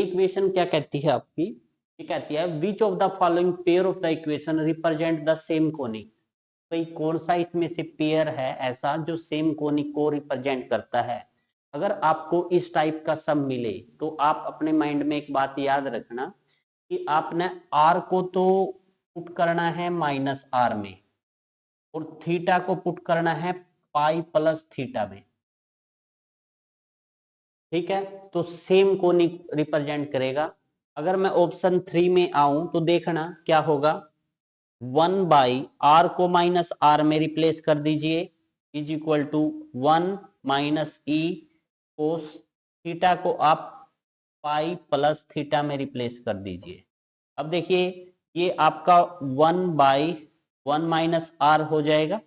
Equation क्या कहती है आपकी, ये कहती है which of the following pair of the equation represent the same conic. भाई कौन सा इसमें से पेयर है ऐसा जो सेम कोनिक को रिप्रेजेंट करता है। अगर आपको इस टाइप का सम मिले तो आप अपने माइंड में एक बात याद रखना कि आपने आर को तो पुट करना है माइनस आर में और थीटा को पुट करना है पाई प्लस थीटा में। ठीक है, तो सेम को रिप्रेजेंट करेगा। अगर मैं ऑप्शन 3 में आऊं तो देखना क्या होगा, 1/r को माइनस आर में रिप्लेस कर दीजिए is equal to 1 minus e cos theta को आप पाई प्लस थीटा में रिप्लेस कर दीजिए। अब देखिए ये आपका 1/1 माइनस आर हो जाएगा।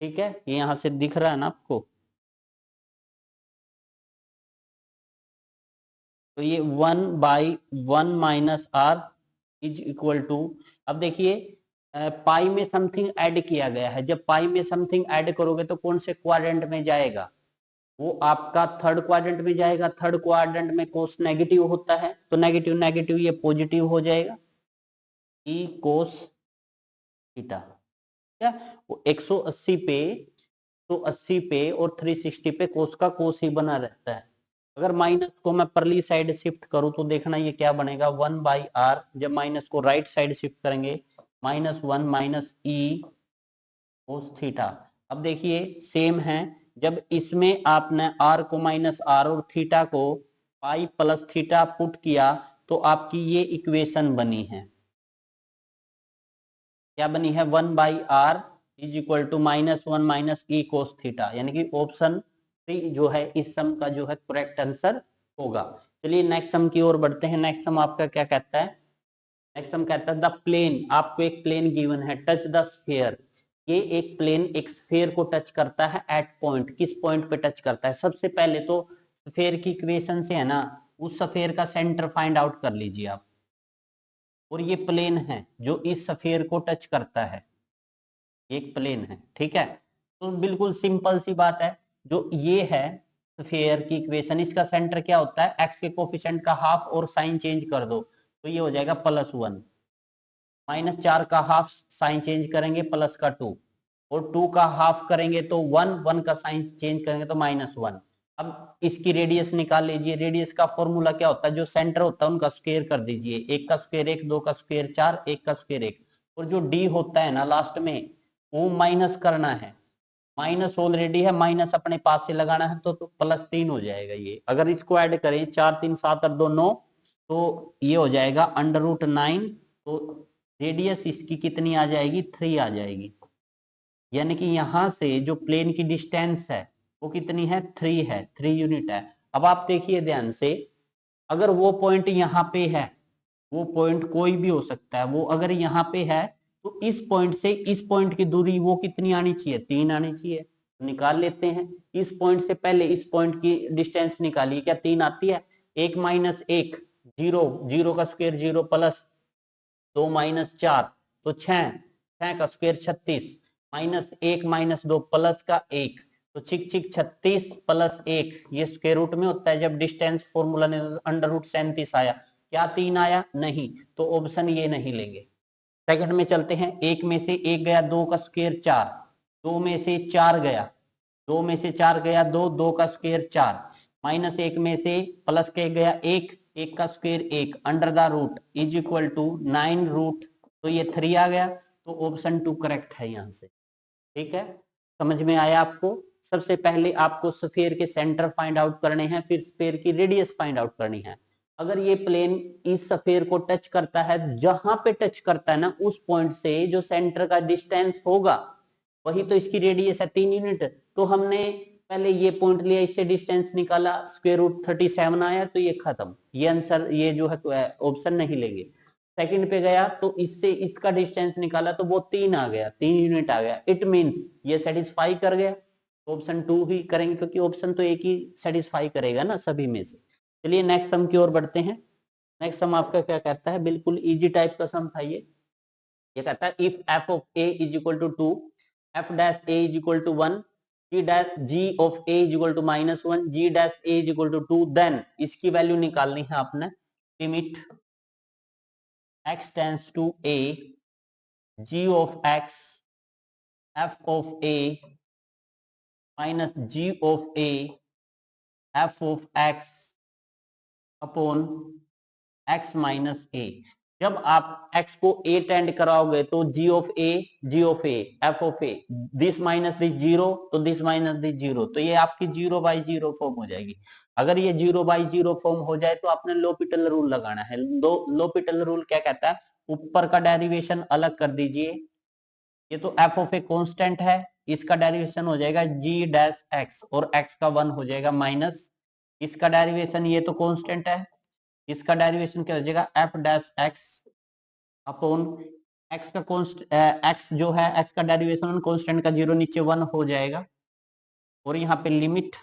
ठीक है, ये यहां से दिख रहा है ना आपको, तो ये 1/1 minus R is equal to, अब देखिए पाई में समथिंग ऐड किया गया है। जब पाई में समथिंग ऐड करोगे तो कौन से क्वाड्रेंट में जाएगा, वो आपका थर्ड क्वाड्रेंट में जाएगा। थर्ड क्वाड्रेंट में कोस नेगेटिव होता है तो नेगेटिव नेगेटिव ये पॉजिटिव हो जाएगा, ई कोस थीटा। क्या वो 180 पे 180 पे और 360 पे कोस का कोस ही बना रहता है। अगर माइनस को मैं परली साइड शिफ्ट करूं तो देखना ये क्या बनेगा, 1/r। जब माइनस को राइट साइड शिफ्ट करेंगे -1 माइनस ई कोस थीटा। अब देखिए सेम है, जब इसमें आपने r को माइनस आर और थीटा को पाई प्लस थीटा पुट किया तो आपकी ये इक्वेशन बनी है। क्या बनी है, 1/r is equal to -1 minus e cos theta, यानी कि ऑप्शन 3 जो है इस सम का जो है करेक्ट आंसर होगा। चलिए नेक्स्ट सम की ओर बढ़ते हैं। नेक्स्ट सम आपका क्या कहता है, नेक्स्ट सम कहता है द प्लेन, आपको एक प्लेन गिवन है, टच द स्फीयर। ये एक प्लेन एक स्फीयर को टच करता है एट पॉइंट, किस पॉइंट पे टच करता है। सबसे पहले तो स्फीयर की इक्वेशन से है ना उस स्फीयर का सेंटर फाइंड आउट कर लीजिए आप, और ये प्लेन है जो इस स्फीयर को टच करता है, एक प्लेन है। ठीक है, तो बिल्कुल सिंपल सी बात है, जो ये है स्फीयर की इक्वेशन, इसका सेंटर क्या होता है, एक्स के कोफिशिएंट का हाफ और साइन चेंज कर दो तो ये हो जाएगा +1, -4 का हाफ साइन चेंज करेंगे +2, और 2 का हाफ करेंगे तो 1 का साइन चेंज करेंगे तो -1। अब इसकी रेडियस निकाल लीजिए। रेडियस का फॉर्मूला क्या होता है, जो सेंटर होता है उनका स्क्वायर कर दीजिए, 1 का स्क्वायर 1, 2 का स्क्वायर 4, 1 का स्क्वायर 1, और जो डी होता है ना लास्ट में वो माइनस करना है। माइनस ऑलरेडी है, माइनस अपने पास से लगाना है तो +3 हो जाएगा। ये अगर इसको ऐड करें 4 3 7 8 2 9 तो ये हो जाएगा √9, तो रेडियस इसकी कितनी आ जाएगी, 3 आ जाएगी। यानी कि यहां से जो प्लेन की डिस्टेंस है वो कितनी है, 3 है, 3 यूनिट है। अब आप देखिए ध्यान से, अगर वो पॉइंट यहाँ पे है, वो पॉइंट कोई भी हो सकता है, वो अगर यहाँ पे है तो इस पॉइंट से इस पॉइंट की दूरी वो कितनी आनी चाहिए, 3 आनी चाहिए। तो निकाल लेते हैं, इस पॉइंट से पहले इस पॉइंट की डिस्टेंस निकालिए, क्या 3 आती है, 1 माइनस 1 0, 0 का स्क्वायर 0 प्लस 2 माइनस 4 तो 6, 6 का स्क्वायर 36, -1 -2 प्लस का 1 तो छिक छिक 36 + 1, ये स्क्वायर रूट में होता है। जब डिस्टेंस फॉर्मूला ने √37 आया, क्या 3 आया, नहीं, तो ऑप्शन ये नहीं लेंगे। सेकंड में चलते हैं, 1 में से 1 गया, 2 का स्क्वायर 4, 2 में से 4 गया, 2 में से 4 गया 2, 2 का स्क्वायर 4, -1 में से प्लस के गया 1, 1 का square 1, under the root is equal to 9 root, तो ये 3 आ गया, तो ऑप्शन 2 करेक्ट है यहां से। ठीक है, समझ में आया आपको। सबसे पहले आपको स्फीयर के सेंटर फाइंड आउट करने हैं, फिर स्फीयर की रेडियस फाइंड आउट करनी है। अगर ये प्लेन इस स्फीयर को टच करता है, जहां पे टच करता है ना उस पॉइंट से जो सेंटर का डिस्टेंस होगा वही तो इसकी रेडियस है, 3 यूनिट। तो हमने पहले ये पॉइंट लिया, इससे डिस्टेंस निकाला, √37 आया, तो ये खत्म, ये आंसर, ये जो है ऑप्शन नहीं लेंगे। सेकंड पे गया तो इससे इसका डिस्टेंस निकाला तो वो 3 आ गया, 3 यूनिट आ गया, इट मींस ये सेटिस्फाई कर गया, ऑप्शन 2 ही करेंगे क्योंकि ऑप्शन तो एक ही सेटिस्फाई करेगा ना सभी में से। चलिए नेक्स्ट सम की ओर बढ़ते हैं। नेक्स्ट सम आपका क्या कहता है, बिल्कुल इजी टाइप का सम था ये कहता है if f of a is equal to 2, f dash a is equal to 1, G of A is equal to -1, G dash A is equal to 2, then इसकी वैल्यू निकालनी है आपने, limit x tends to a, g of x f of a minus g of a f of x upon x minus a। जब आप x को a tend कराओगे तो g of a, g of a, f of a, this minus this zero, तो this minus this zero, तो ये आपकी 0/0 form हो जाएगी। अगर ये 0/0 फॉर्म हो जाए तो आपने लोपिटल रूल लगाना है। लोपिटल रूल क्या कहता है, ऊपर का डेरिवेशन अलग कर दीजिए, ये तो f ऑफ ए कांस्टेंट है, इसका डेरिवेशन हो जाएगा g डैश x और x का 1 हो जाएगा माइनस इसका डेरिवेशन, ये तो कांस्टेंट है, इसका डेरिवेशन क्या हो जाएगा f dash x upon x का कॉन्स्ट x जो है x का डेरिवेशन कांस्टेंट का 0 नीचे 1 हो जाएगा, और यहाँ पे limit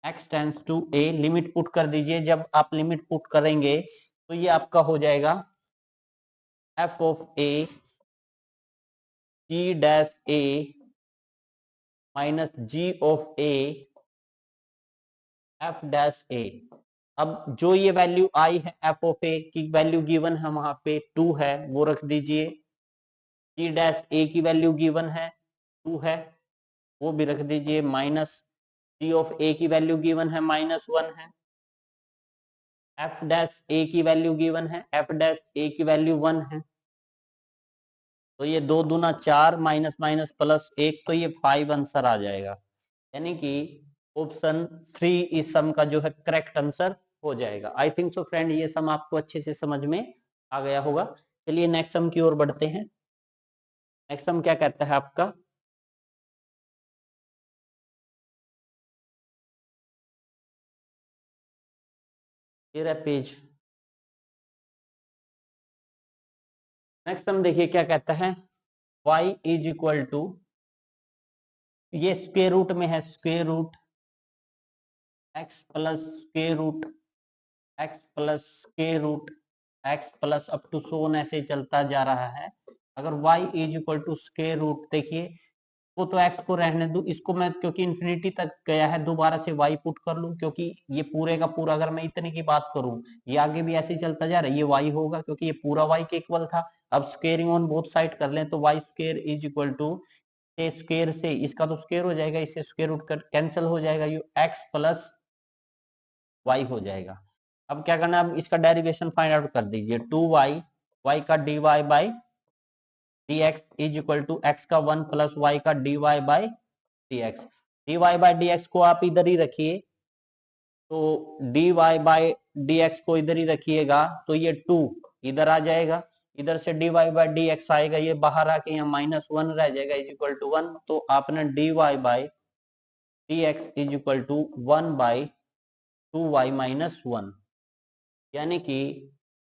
x tends to a, limit put कर दीजिए। जब आप लिमिट पुट करेंगे तो ये आपका हो जाएगा f of a g dash a minus g of a f dash a। अब जो ये वैल्यू आई है f ऑफ a की वैल्यू गिवन है, वहां पे 2 है, वो रख दीजिए। g डैश a की वैल्यू गिवन है 2 है, वो भी रख दीजिए, माइनस g ऑफ a की वैल्यू गिवन है -1 है, f डैश a की वैल्यू गिवन है, f डैश a की वैल्यू 1 है, तो ये 2 दूना 4 माइनस माइनस प्लस 1, तो ये 5 आंसर आ जाएगा। यानी कि ऑप्शन 3 इस सम का जो है करेक्ट आंसर हो जाएगा। आई थिंक सो फ्रेंड, ये सम आपको अच्छे से समझ में आ गया होगा। चलिए नेक्स्ट सम की ओर बढ़ते हैं। नेक्स्ट सम क्या कहता है आपका, ये रहा पेज। नेक्स्ट सम देखिए क्या कहता है, y इज इक्वल टू, ये स्क्वायर रूट में है, square root x plus square root x plus square root x plus up to सोन ऐसे चलता जा रहा है। अगर y is equal to square root, देखिए वो तो x को रहने दूं, इसको मैं क्योंकि इंफिनिटी तक गया है दोबारा से y पुट कर लूं, क्योंकि ये पूरे का पूरा अगर मैं इतने की बात करूं, ये आगे भी ऐसे ही चलता जा रहा है, ये y होगा क्योंकि ये पूरा y के इक्वल था। अब स्क्वेयरिंग ऑन बोथ साइड कर लें तो y square is equal to square से इसका तो स्क्वायर हो जाएगा, इससे स्क्वायर रूट कर कैंसिल हो जाएगा, ये x प्लस y हो जाएगा। अब क्या करना है, अब इसका डेरिवेशन फाइंड आउट कर दीजिए, 2y, y का dy by dx is equal to x का 1 प्लस y का dy by dx। dy by dx को आप इधर ही रखिए, तो dy बाई dx को इधर ही रखिएगा, तो ये 2 इधर आ जाएगा, इधर से dy बाई dx आएगा, ये बाहर आके यहाँ -1 रह जाएगा इज इक्वल टू 1, तो आपने dy by dx is equal to 1 by 2y minus 1, यानी कि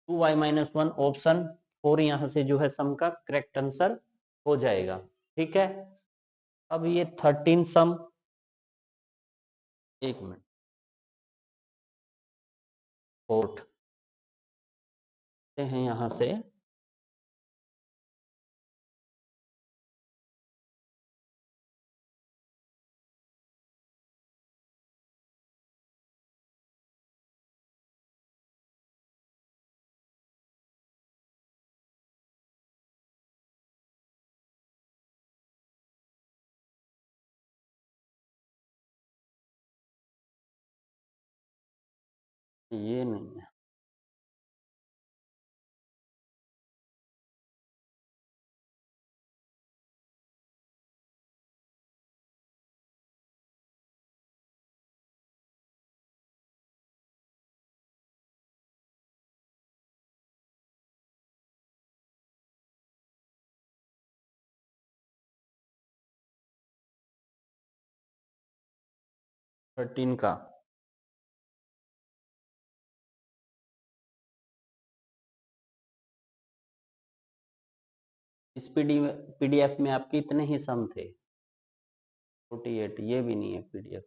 2y माइनस 1 ऑप्शन 4 यहाँ से जो है सम का करेक्ट आंसर हो जाएगा। ठीक है, अब ये 13 सम, एक मिनट, फोर्थ हैं यहाँ से, ये नहीं है, थर्टीन का इस पीडीएफ में आपके इतने ही सम थे, 48, ये भी नहीं है पीडीएफ,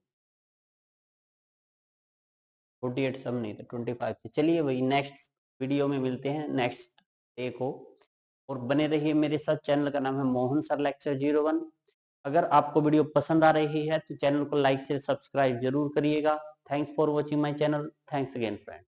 48 सम नहीं थे, 25 थे। चलिए भाई नेक्स्ट वीडियो में मिलते हैं नेक्स्ट डे को, और बने रहिए मेरे साथ। चैनल का नाम है मोहन सर लेक्चर 01। अगर आपको वीडियो पसंद आ रही है तो चैनल को लाइक से सब्सक्राइब जरूर करिएगा। Thanks for watching my channel. Thanks again friend.